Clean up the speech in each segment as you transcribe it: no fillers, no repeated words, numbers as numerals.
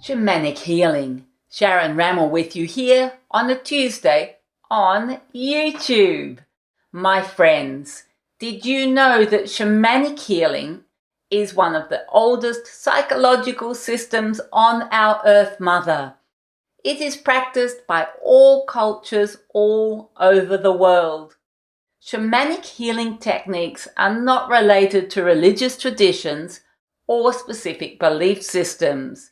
Shamanic Healing. Sharon Ramel with you here on a Tuesday on YouTube. My friends, did you know that shamanic healing is one of the oldest psychological systems on our Earth Mother? It is practiced by all cultures all over the world. Shamanic healing techniques are not related to religious traditions or specific belief systems.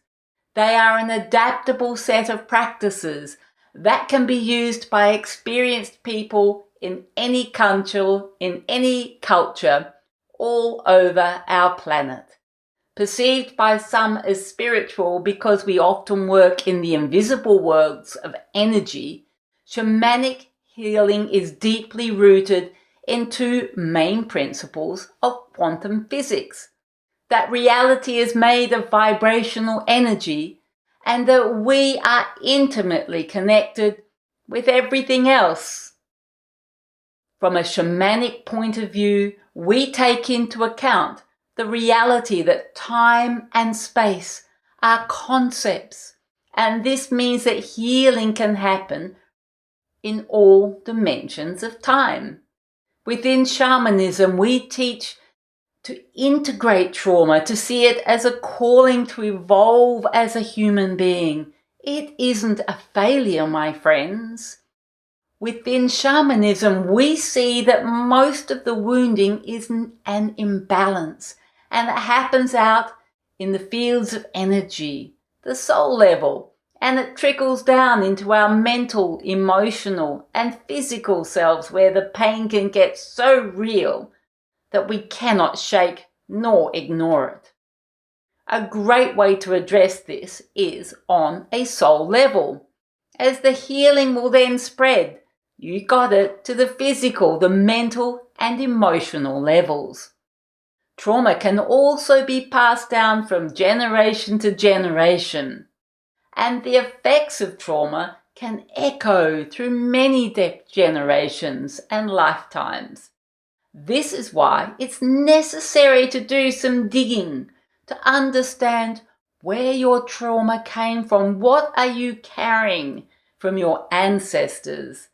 They are an adaptable set of practices that can be used by experienced people in any culture, all over our planet. Perceived by some as spiritual because we often work in the invisible worlds of energy, shamanic healing is deeply rooted in two main principles of quantum physics: that reality is made of vibrational energy and that we are intimately connected with everything else. From a shamanic point of view, we take into account the reality that time and space are concepts, and this means that healing can happen in all dimensions of time. Within shamanism, we teach to integrate trauma, to see it as a calling to evolve as a human being. It isn't a failure, my friends. Within shamanism, we see that most of the wounding is an imbalance, and it happens out in the fields of energy, the soul level, and it trickles down into our mental, emotional, and physical selves, where the pain can get so real that we cannot shake nor ignore it. A great way to address this is on a soul level, as the healing will then spread, you got it, to the physical, the mental and emotional levels. Trauma can also be passed down from generation to generation, and the effects of trauma can echo through many generations and lifetimes. This is why it's necessary to do some digging to understand where your trauma came from. What are you carrying from your ancestors?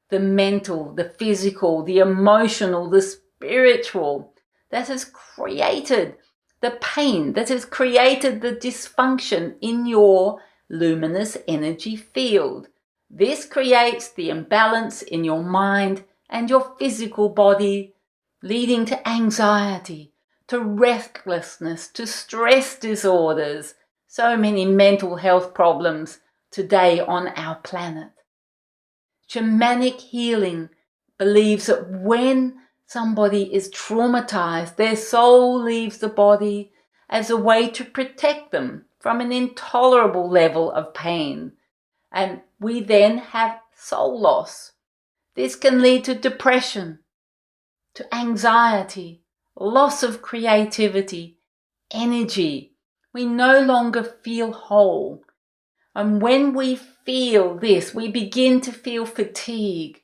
The mental, the physical, the emotional, the spiritual, that has created the pain, that has created the dysfunction in your luminous energy field. This creates the imbalance in your mind and your physical body, leading to anxiety, to restlessness, to stress disorders, so many mental health problems today on our planet. Shamanic healing believes that when somebody is traumatized, their soul leaves the body as a way to protect them from an intolerable level of pain, and we then have soul loss. This can lead to depression, to anxiety, loss of creativity, energy. We no longer feel whole. And when we feel this, we begin to feel fatigue,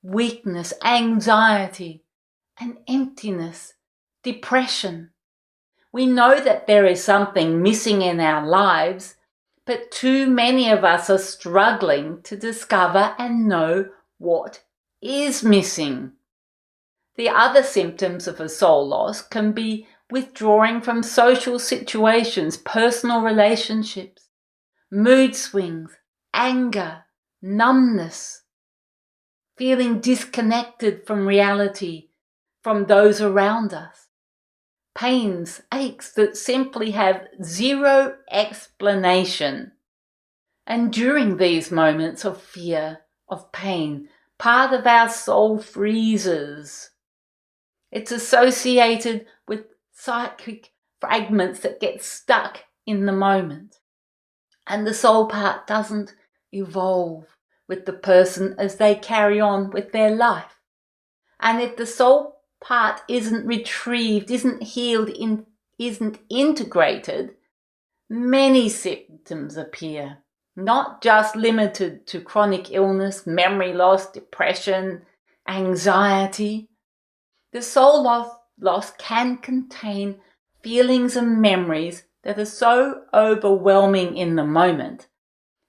weakness, anxiety, and emptiness, depression. We know that there is something missing in our lives, but too many of us are struggling to discover and know what is missing. The other symptoms of a soul loss can be withdrawing from social situations, personal relationships, mood swings, anger, numbness, feeling disconnected from reality, from those around us, pains, aches that simply have zero explanation. And during these moments of fear, of pain, part of our soul freezes. It's associated with psychic fragments that get stuck in the moment. And the soul part doesn't evolve with the person as they carry on with their life. And if the soul part isn't retrieved, isn't healed, isn't integrated, many symptoms appear, not just limited to chronic illness, memory loss, depression, anxiety. The soul loss can contain feelings and memories that are so overwhelming in the moment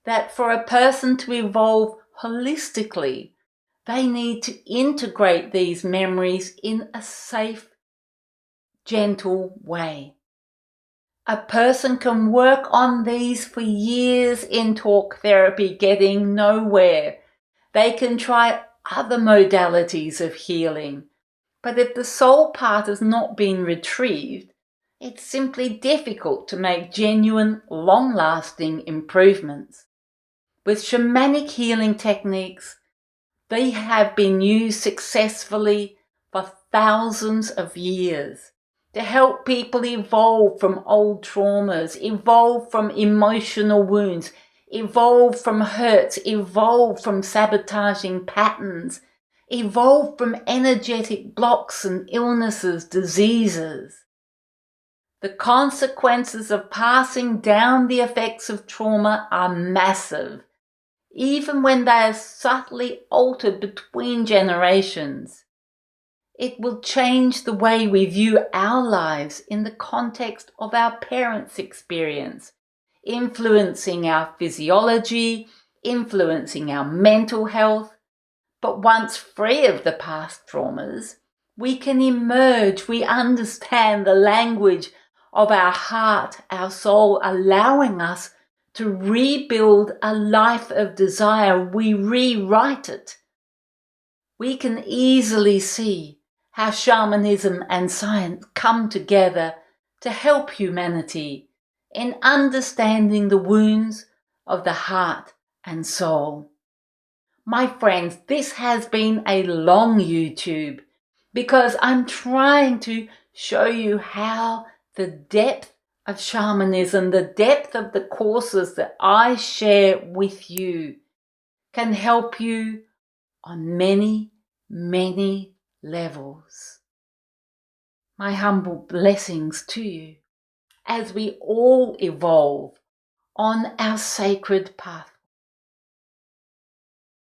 that for a person to evolve holistically, they need to integrate these memories in a safe, gentle way. A person can work on these for years in talk therapy, getting nowhere. They can try other modalities of healing. But if the soul part has not been retrieved, it's simply difficult to make genuine, long-lasting improvements. With shamanic healing techniques, they have been used successfully for thousands of years to help people evolve from old traumas, evolve from emotional wounds, evolve from hurts, evolve from sabotaging patterns, evolve from energetic blocks and illnesses, diseases. The consequences of passing down the effects of trauma are massive, even when they are subtly altered between generations. It will change the way we view our lives in the context of our parents' experience, influencing our physiology, influencing our mental health. But once free of the past traumas, we can emerge, we understand the language of our heart, our soul, allowing us to rebuild a life of desire. We rewrite it. We can easily see how shamanism and science come together to help humanity in understanding the wounds of the heart and soul. My friends, this has been a long YouTube because I'm trying to show you how the depth of shamanism, the depth of the courses that I share with you can help you on many, many levels. My humble blessings to you as we all evolve on our sacred path.